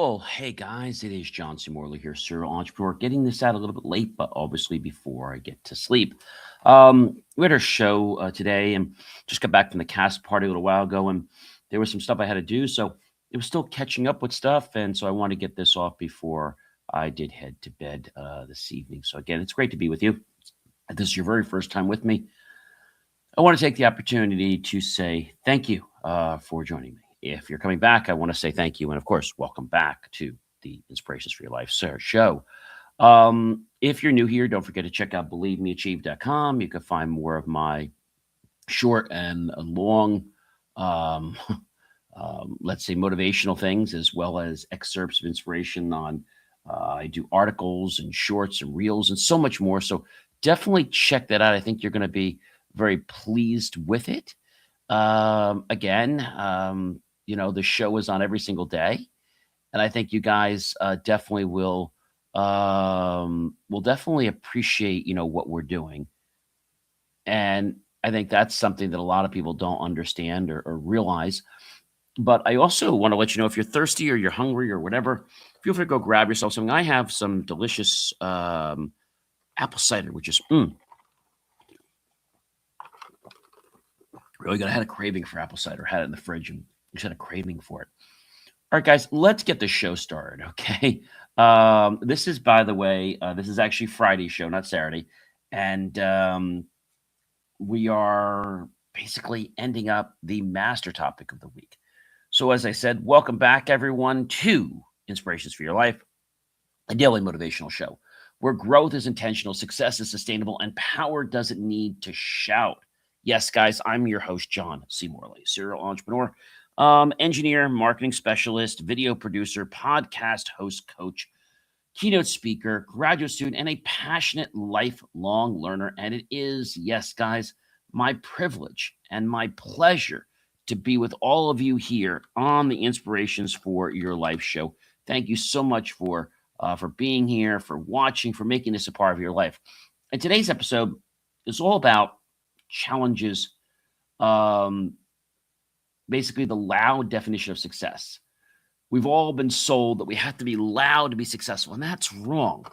Well, hey guys, it is John C. Morley here, serial entrepreneur. Getting this out a little bit late, but obviously before I get to sleep. We had our show today and just got back from the cast party a little while ago, and there was some stuff I had to do. So it was still catching up with stuff. And so I want to get this off before I did head to bed this evening. So again, it's great to be with you. If this is your very first time with me, I want to take the opportunity to say thank you for joining me. If you're coming back, I want to say thank you. And of course, welcome back to the Inspirations for Your Life show. If you're new here, don't forget to check out believemeachieve.com. You can find more of my short and long, let's say, motivational things, as well as excerpts of inspiration on, I do articles and shorts and reels and so much more. So definitely check that out. I think you're going to be very pleased with it. Again, the show is on every single day, and I think you guys definitely will definitely appreciate what we're doing. And I think that's something that a lot of people don't understand or realize. But I also want to let you know, if you're thirsty or you're hungry or whatever, feel free to go grab yourself something. I have some delicious apple cider, which is really good. I had a craving for apple cider. I had it in the fridge and just had a craving for it. All right, guys, let's get the show started, okay? This is, by the way, this is actually Friday's show, not Saturday. And we are basically ending up the master topic of the week. So as I said, welcome back, everyone, to Inspirations for Your Life, a daily motivational show where growth is intentional, success is sustainable, and power doesn't need to shout. Yes, guys, I'm your host, John C. Morley, serial entrepreneur, engineer, marketing specialist, video producer, podcast host, coach, keynote speaker, graduate student, and a passionate lifelong learner. And it is, yes, guys, my privilege and my pleasure to be with all of you here on the Inspirations for Your Life show. Thank you so much for being here, for watching, for making this a part of your life. And today's episode is all about challenges, basically the loud definition of success. We've all been sold that we have to be loud to be successful, and that's wrong.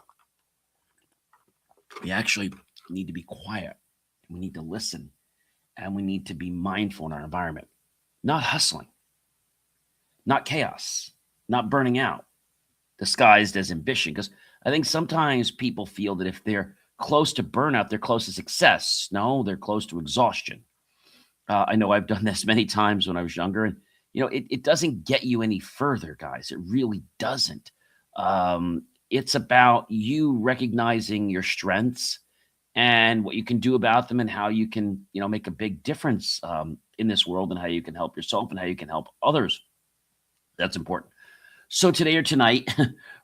We actually need to be quiet. We need to listen, and we need to be mindful in our environment, not hustling, not chaos, not burning out, disguised as ambition. Because I think sometimes people feel that if they're close to burnout, they're close to success. No, they're close to exhaustion. I know I've done this many times when I was younger, and it doesn't get you any further, guys. It really doesn't. It's about you recognizing your strengths and what you can do about them, and how you can, make a big difference in this world, and how you can help yourself and how you can help others. That's important. So today or tonight,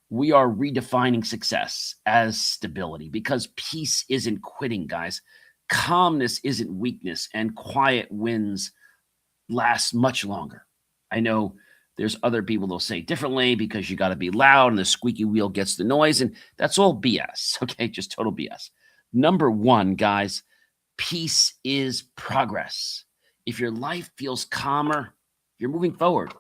we are redefining success as stability, because peace isn't quitting, guys. Calmness isn't weakness, and quiet wins last much longer. I know there's other people that'll say differently, because you got to be loud and the squeaky wheel gets the noise, and that's all BS, okay? Just total BS. Number one, guys, peace is progress. If your life feels calmer, you're moving forward,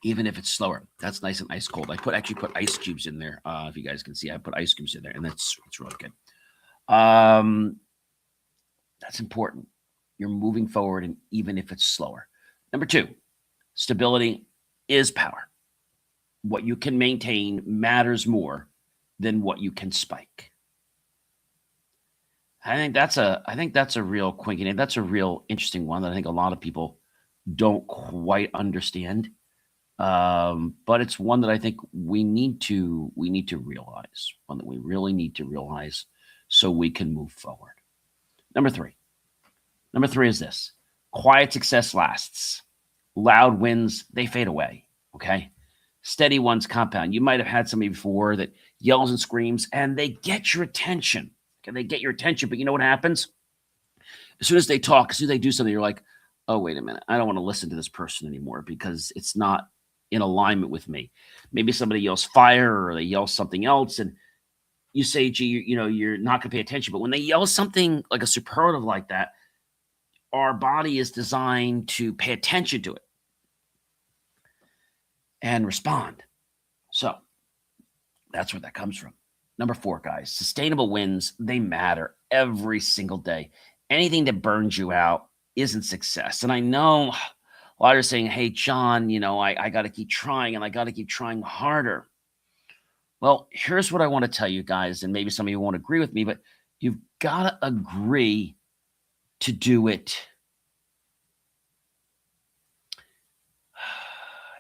even if it's slower. That's nice and ice cold. I actually put ice cubes in there. If you guys can see, I put ice cubes in there, and it's really good. That's important. You're moving forward, and even if it's slower. Number two, stability is power. What you can maintain matters more than what you can spike. I think that's a real quinky name. That's a real interesting one that I think a lot of people don't quite understand. But it's one that I think we need to realize, one that we really need to realize, so we can move forward. Number three is this: quiet success lasts. Loud wins, they fade away, okay? Steady ones compound. You might have had somebody before that yells and screams, and they get your attention. Okay, they get your attention, but you know what happens? As soon as they talk, as soon as they do something, you're like, oh, wait a minute. I don't want to listen to this person anymore, because it's not in alignment with me. Maybe somebody yells fire, or they yell something else, and you say, gee, you're not going to pay attention. But when they yell something like a superlative like that, our body is designed to pay attention to it. and respond. So that's where that comes from. Number 4, guys, sustainable wins, they matter every single day. Anything that burns you out isn't success. And I know a lot are saying, hey, John, I got to keep trying and I got to keep trying harder. Well, here's what I want to tell you guys, and maybe some of you won't agree with me, but you've got to agree to do it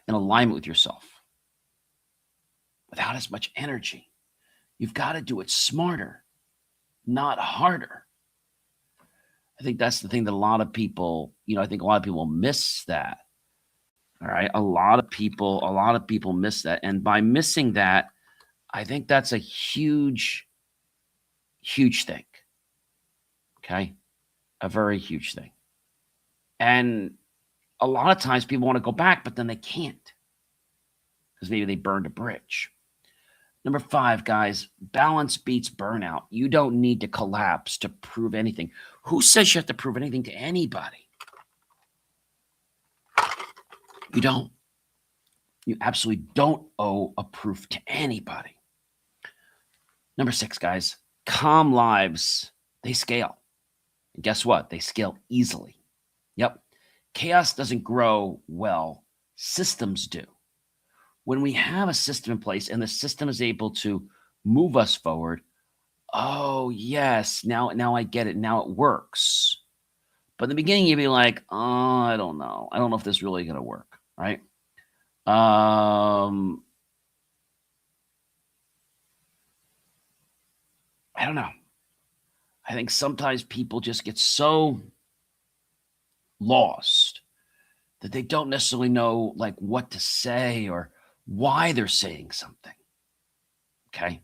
in alignment with yourself without as much energy. You've got to do it smarter, not harder. I think that's the thing that a lot of people, I think a lot of people miss that. All right. A lot of people miss that. And by missing that, I think that's a huge, huge thing. Okay. A very huge thing. And a lot of times people want to go back, but then they can't because maybe they burned a bridge. Number 5, guys, balance beats burnout. You don't need to collapse to prove anything. Who says you have to prove anything to anybody? You don't. You absolutely don't owe a proof to anybody. Number 6, guys, calm lives, they scale. And guess what? They scale easily. Yep. Chaos doesn't grow well. Systems do. When we have a system in place and the system is able to move us forward, oh, yes, now I get it. Now it works. But in the beginning, you'd be like, oh, I don't know. I don't know if this is really going to work, right? I don't know. I think sometimes people just get so lost that they don't necessarily know like what to say or why they're saying something. Okay.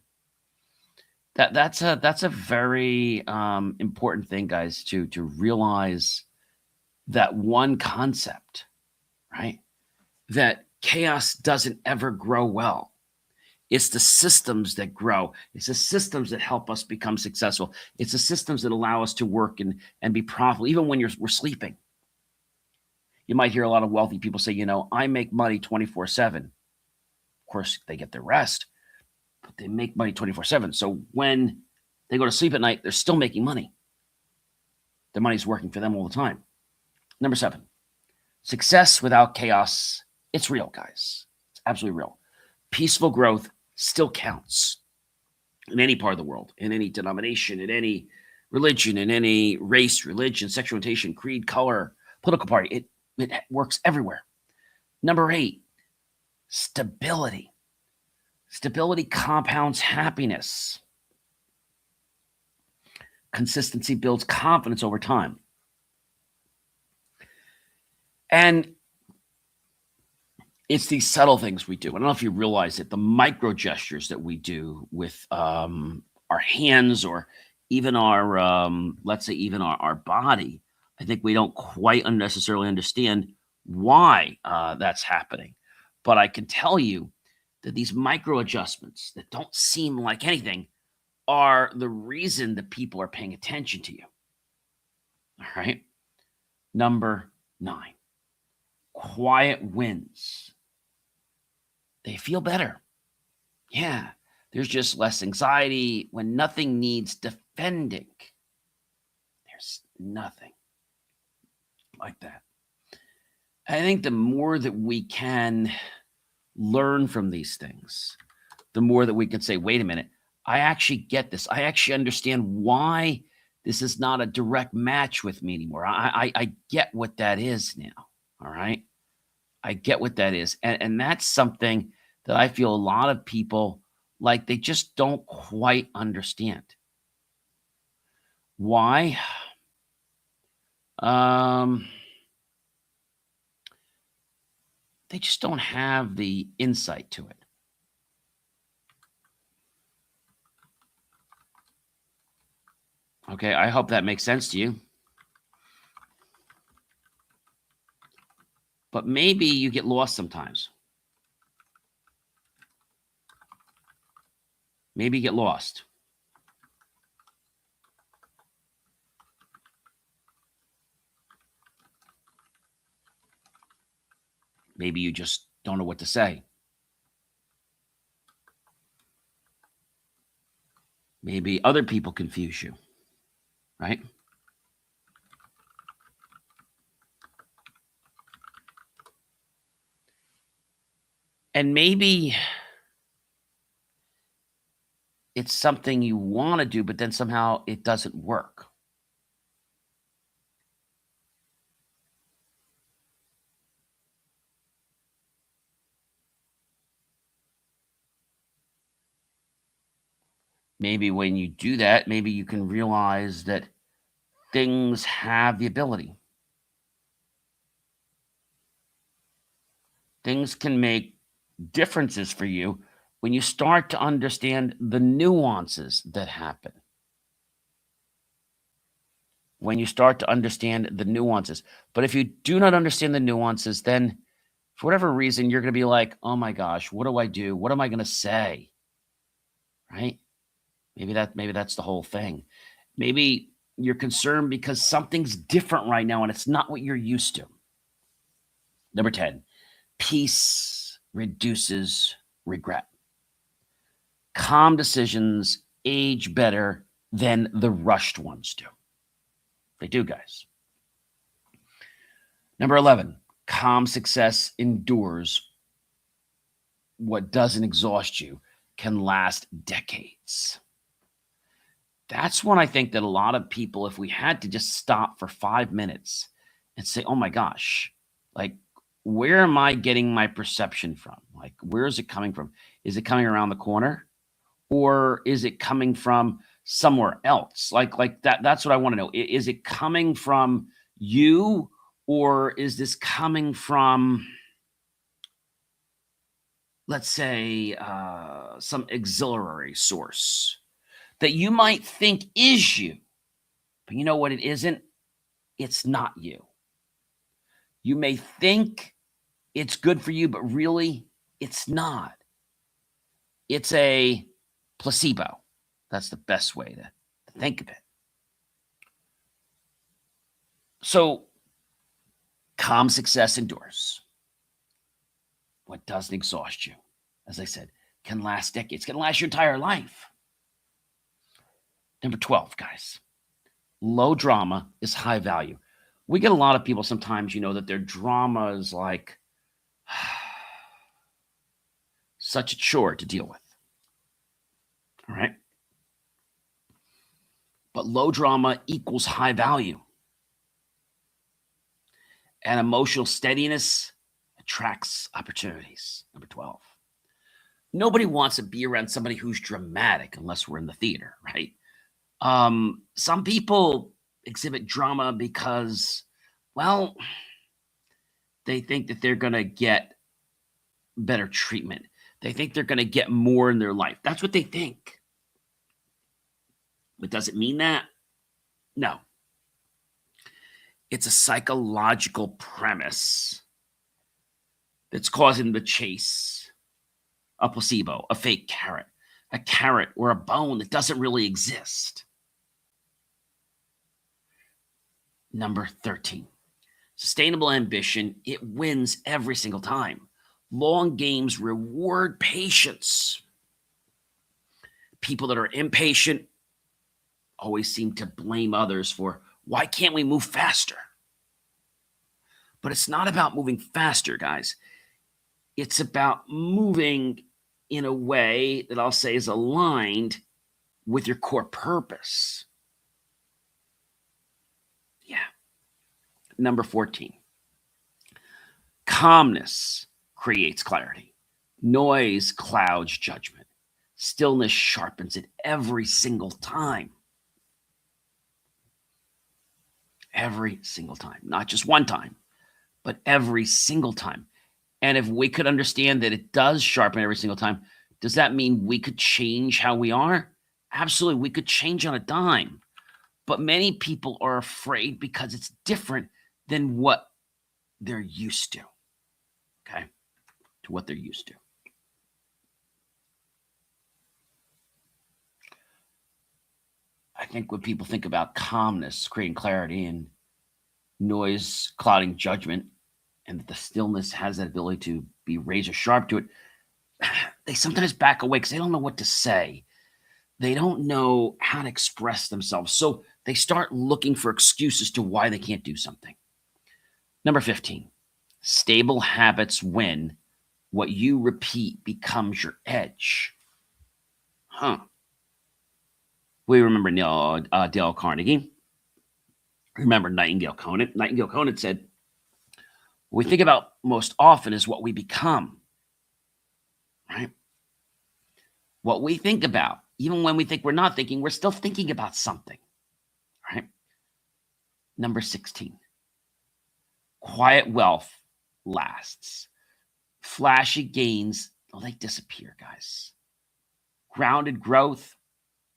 That's a very important thing, guys, to realize that one concept, right? That chaos doesn't ever grow well. It's the systems that grow. It's the systems that help us become successful. It's the systems that allow us to work and be profitable, even when we're sleeping. You might hear a lot of wealthy people say, I make money 24/7. Of course, they get their rest, but they make money 24/7. So when they go to sleep at night, they're still making money. Their money's working for them all the time. Number 7, success without chaos. It's real, guys. It's absolutely real. Peaceful growth still counts in any part of the world, in any denomination, in any religion, in any race, religion, sexual orientation, creed, color, political party. It works everywhere. Number 8, stability. Stability compounds happiness. Consistency builds confidence over time. And it's these subtle things we do. I don't know if you realize it, the micro gestures that we do with our hands or even our, let's say, even our body. I think we don't quite unnecessarily understand why that's happening. But I can tell you that these micro adjustments that don't seem like anything are the reason that people are paying attention to you. All right. Number 9, quiet wins. They feel better. Yeah. There's just less anxiety when nothing needs defending. There's nothing like that. I think the more that we can learn from these things, the more that we can say, wait a minute, I actually get this. I actually understand why this is not a direct match with me anymore. I get what that is now. All right. I get what that is. And that's something that I feel a lot of people like they just don't quite understand. Why? They just don't have the insight to it. Okay, I hope that makes sense to you. But maybe you get lost sometimes. Maybe you get lost. Maybe you just don't know what to say. Maybe other people confuse you, right? And maybe it's something you want to do, but then somehow it doesn't work. Maybe when you do that, maybe you can realize that things have the ability. Things can make differences for you when you start to understand the nuances that happen. When you start to understand the nuances. But if you do not understand the nuances, then for whatever reason, you're going to be like, oh my gosh, what do I do? What am I going to say? Right? Maybe that's the whole thing. Maybe you're concerned because something's different right now and it's not what you're used to. Number 10, peace reduces regret. Calm decisions age better than the rushed ones do. They do, guys. Number 11, calm success endures. What doesn't exhaust you can last decades. That's when I think that a lot of people, if we had to just stop for 5 minutes and say, oh my gosh, like, where am I getting my perception from? Like, where is it coming from? Is it coming around the corner? Or is it coming from somewhere else? Like that's what I want to know. Is it coming from you, or is this coming from, let's say, some auxiliary source that you might think is you, but you know what it isn't? It's not you. You may think it's good for you, but really it's not. It's a placebo. That's the best way to think of it. So, calm success endures. What doesn't exhaust you, as I said, can last decades, can last your entire life. Number 12, guys, low drama is high value. We get a lot of people sometimes, that their drama is like such a chore to deal with. All right. But low drama equals high value. And emotional steadiness attracts opportunities. Number 12. Nobody wants to be around somebody who's dramatic unless we're in the theater, right? Some people exhibit drama because, well, they think that they're going to get better treatment. They think they're going to get more in their life. That's what they think. But does it mean that? No. It's a psychological premise that's causing them to chase a placebo, a fake carrot, a carrot or a bone that doesn't really exist. Number 13, sustainable ambition. It wins every single time. Long games reward patience. People that are impatient always seem to blame others for, why can't we move faster? But it's not about moving faster, guys. It's about moving in a way that I'll say is aligned with your core purpose. Yeah. Number 14, calmness creates clarity. Noise clouds judgment. Stillness sharpens it every single time. Every single time. Not just one time, but every single time. And if we could understand that it does sharpen every single time, does that mean we could change how we are? Absolutely. We could change on a dime. But many people are afraid because it's different than what they're used to. Okay? To what they're used to. I think when people think about calmness, creating clarity, and noise clouding judgment, and that the stillness has that ability to be razor sharp to it, they sometimes back away because they don't know what to say. They don't know how to express themselves. So they start looking for excuses to why they can't do something. Number 15, stable habits win. What you repeat becomes your edge. We remember Dale Carnegie. Remember Nightingale Conant. Nightingale Conant said, what we think about most often is what we become. Right? What we think about, even when we think we're not thinking, we're still thinking about something. Right? Number 16, quiet wealth lasts. Flashy gains, they disappear, guys. Grounded growth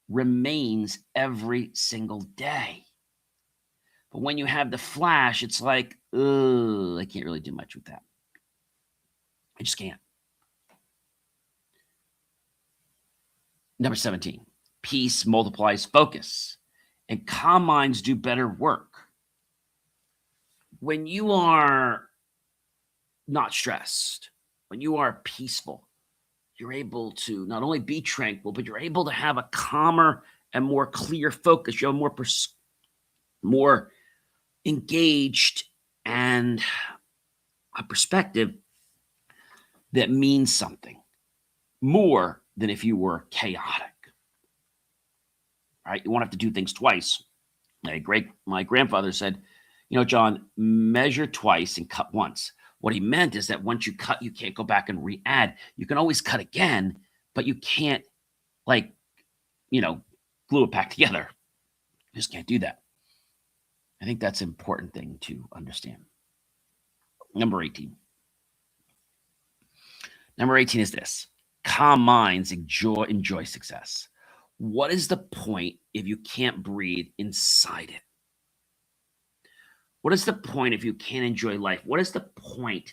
remains every single day. But when you have the flash, it's like, I can't really do much with that. I just can't. Number 17, peace multiplies focus, and calm minds do better work. When you are not stressed, when you are peaceful, you're able to not only be tranquil, but you're able to have a calmer and more clear focus. You're more engaged and a perspective that means something more than if you were chaotic. Right? You won't have to do things twice. My grandfather said, John, measure twice and cut once. What he meant is that once you cut, you can't go back and re-add. You can always cut again, but you can't glue it back together. You just can't do that. I think that's an important thing to understand. Number 18. Number 18 is this. Calm minds enjoy success. What is the point if you can't breathe inside it? What is the point if you can't enjoy life? What is the point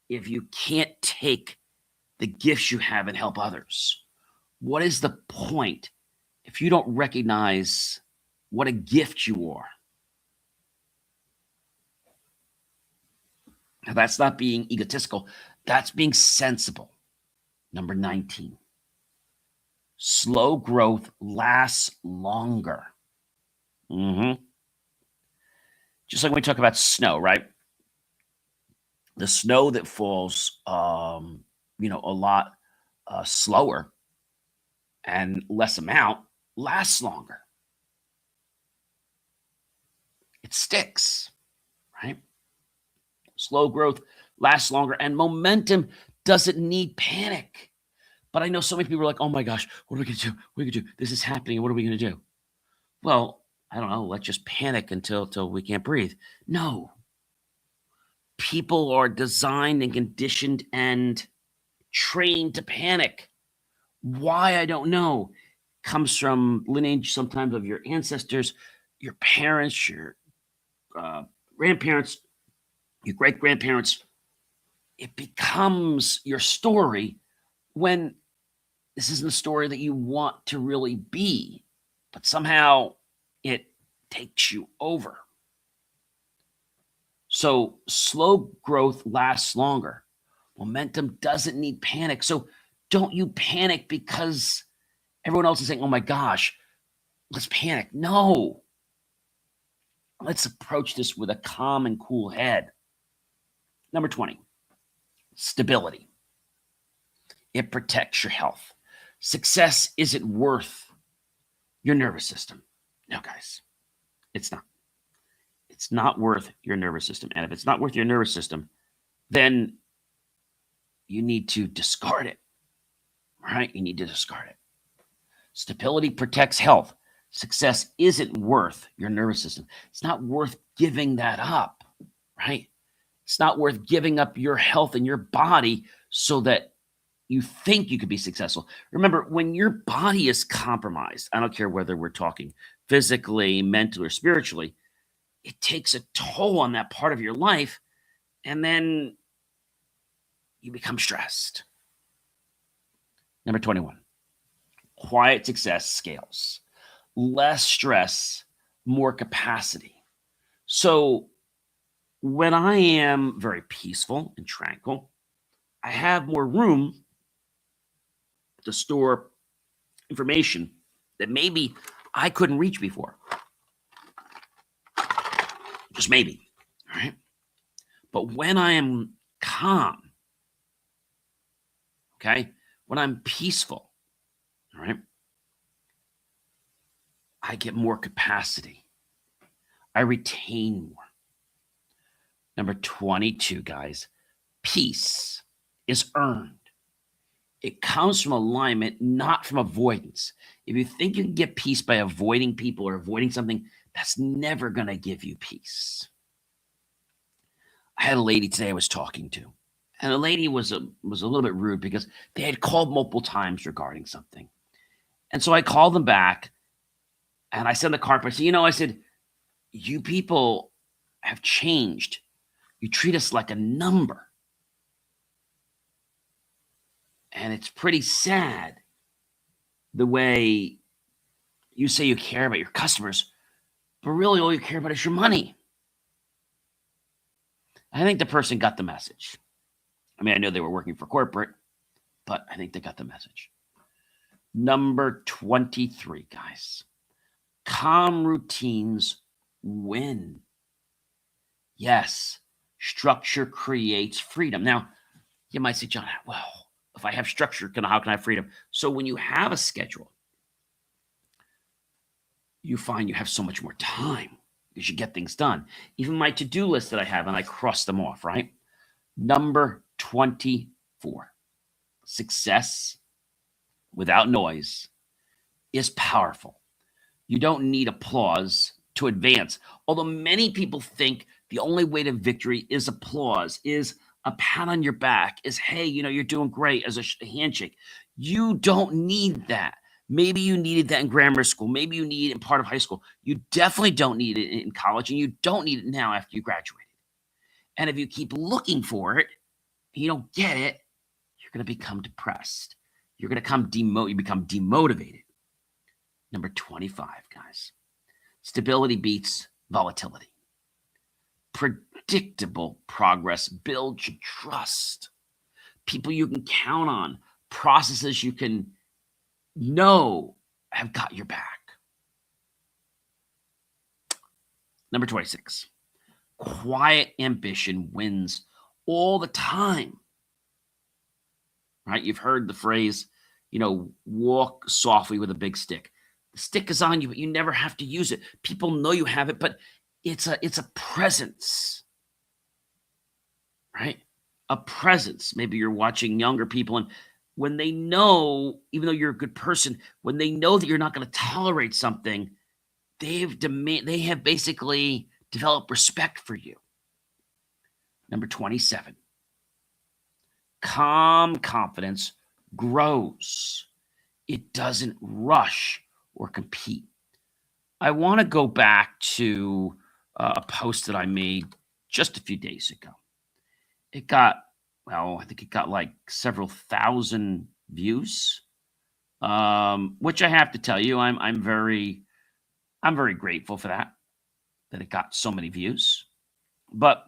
if you can't take the gifts you have and help others? What is the point if you don't recognize what a gift you are? Now, that's not being egotistical. That's being sensible. Number 19. Slow growth lasts longer. Just like when we talk about snow, right? The snow that falls, a lot slower and less amount lasts longer. It sticks, right? Slow growth lasts longer, and momentum doesn't need panic. But I know so many people are like, oh my gosh, what are we going to do? What are we going to do? This is happening. What are we going to do? Well, I don't know. Let's just panic until we can't breathe. No. People are designed and conditioned and trained to panic. Why? I don't know. Comes from lineage sometimes of your ancestors, your parents, your grandparents, your great-grandparents. It becomes your story when this isn't a story that you want to really be, but somehow it takes you over. So slow growth lasts longer. Momentum doesn't need panic. So don't you panic because everyone else is saying, oh my gosh, let's panic. No. Let's approach this with a calm and cool head. Number 20, stability. It protects your health. Success isn't worth your nervous system. No, guys, it's not. It's not worth your nervous system. And if it's not worth your nervous system, then you need to discard it, right? You need to discard it. Stability protects health. Success isn't worth your nervous system. It's not worth giving that up, right? It's not worth giving up your health and your body so that you think you could be successful. Remember, when your body is compromised, I don't care whether we're talking physically, mentally, or spiritually, it takes a toll on that part of your life, and then you become stressed. Number 21, quiet success scales. Less stress, more capacity. So when I am very peaceful and tranquil, I have more room to store information that maybe I couldn't reach before. Just maybe, all right? But when I am calm, okay, when I'm peaceful, all right, I get more capacity. I retain more. Number 22, guys, peace is earned. It comes from alignment, not from avoidance. If you think you can get peace by avoiding people or avoiding something, that's never going to give you peace. I had a lady today I was talking to, and the lady was a little bit rude because they had called multiple times regarding something. And so I called them back, and I said in the car, I said, I said, you people have changed. You treat us like a number. And it's pretty sad the way you say you care about your customers, but really all you care about is your money. I think the person got the message. I mean, I know they were working for corporate, but I think they got the message. Number 23, guys. Calm routines win. Yes, structure creates freedom. Now, you might say, John, well, if I have structure, how can I have freedom? So when you have a schedule, you find you have so much more time because you get things done. Even my to-do list that I have, and I cross them off, right? Number 24, success without noise is powerful. You don't need applause to advance. Although many people think the only way to victory is applause, is a pat on your back, is, hey, you're doing great, as a handshake. You don't need that. Maybe you needed that in grammar school. Maybe you need it in part of high school. You definitely don't need it in college, and you don't need it now after you graduated. And if you keep looking for it, and you don't get it, you're going to become depressed. You're going to become demotivated. Number 25, guys. Stability beats volatility. Predictable progress builds your trust. People you can count on. Processes you can know have got your back. Number 26. Quiet ambition wins all the time. Right? You've heard the phrase, walk softly with a big stick. The stick is on you, but you never have to use it. People know you have it, but it's a presence, right? A presence. Maybe you're watching younger people, and when they know, even though you're a good person, when they know that you're not going to tolerate something, they have basically developed respect for you. Number 27. Calm confidence grows. It doesn't rush or compete. I want to go back to a post that I made just a few days ago. It got, I think it got like several thousand views, which I have to tell you, I'm very grateful for that it got so many views. But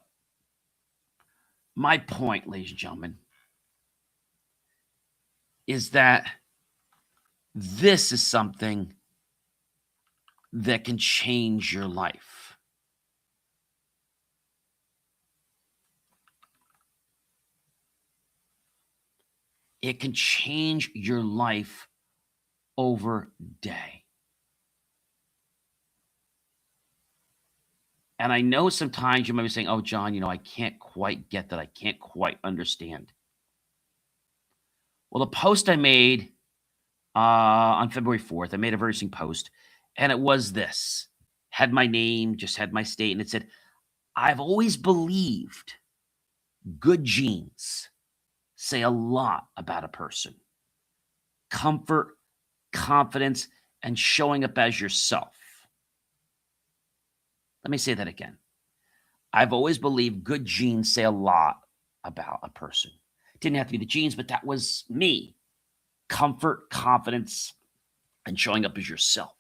my point, ladies and gentlemen, is that this is something that can change your life. It can change your life over day. And I know sometimes you might be saying, oh, John, I can't quite get that. I can't quite understand. Well, the post I made on February 4th, I made a very interesting post, and it was this. Had my name, just had my state, and it said, I've always believed good genes say a lot about a person. Comfort, confidence, and showing up as yourself. Let me say that again. I've always believed good genes say a lot about a person. It didn't have to be the genes, but that was me. Comfort, confidence, and showing up as yourself.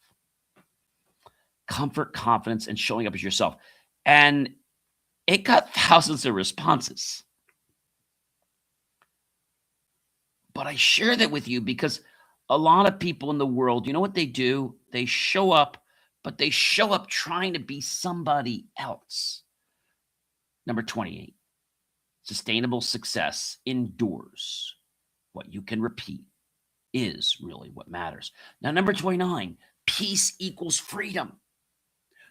Comfort, confidence, and showing up as yourself. And it got thousands of responses. But I share that with you because A lot of people in the world, you know what they do? They show up, but they show up trying to be somebody else. Number 28, sustainable success endures. What you can repeat is really what matters. Now, number 29, peace equals freedom.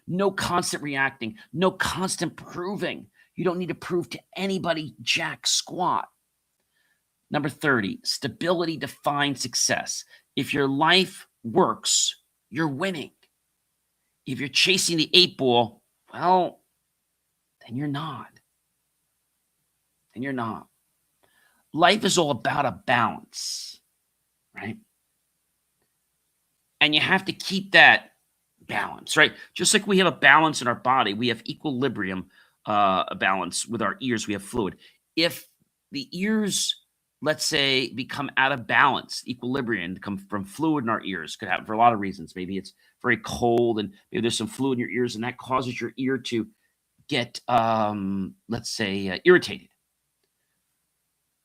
No constant reacting, no constant proving. You don't need to prove to anybody jack squat. Number 30, stability defines success. If your life works, you're winning. If you're chasing the 8 ball, well, then you're not. And you're not. Life is all about a balance, right? And you have to keep that balance, right? Just like we have a balance in our body, we have equilibrium, a balance with our ears, we have fluid. If the ears, let's say, become out of balance, equilibrium, come from fluid in our ears, could happen for a lot of reasons. Maybe it's very cold and maybe there's some fluid in your ears and that causes your ear to get, let's say, irritated.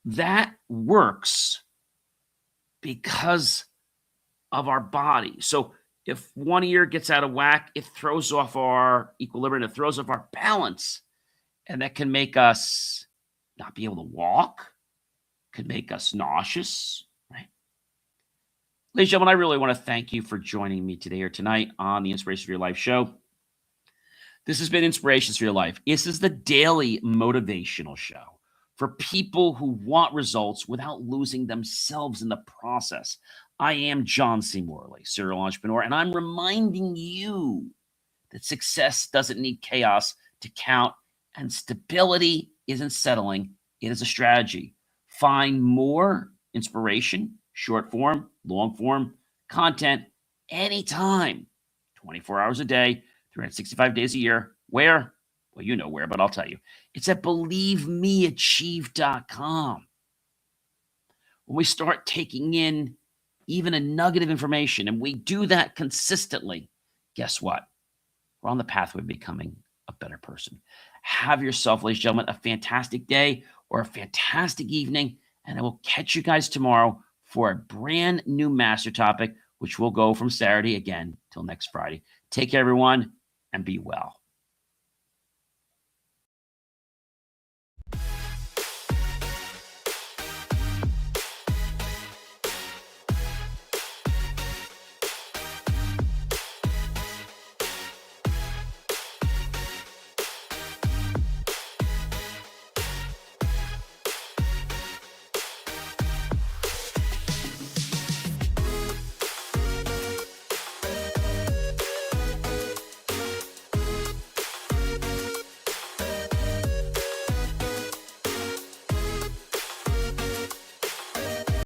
That works because of our body. So if one ear gets out of whack, it throws off our equilibrium, it throws off our balance, and that can make us not be able to walk, could make us nauseous, right? Ladies and gentlemen, I really want to thank you for joining me today or tonight on the Inspiration for Your Life show. This has been Inspirations for Your Life. This is the daily motivational show for people who want results without losing themselves in the process. I am John C. Morley, serial entrepreneur, and I'm reminding you that success doesn't need chaos to count, and stability isn't settling. It is a strategy. Find more inspiration, short form, long form content anytime, 24 hours a day, 365 days a year. Where? Well, you know where, but I'll tell you. It's at believemeachieve.com. When we start taking in even a nugget of information, and we do that consistently, guess what? We're on the pathway of becoming a better person. Have yourself, ladies and gentlemen, a fantastic day or a fantastic evening, and I will catch you guys tomorrow for a brand new master topic, which will go from Saturday again till next Friday. Take care, everyone, and be well.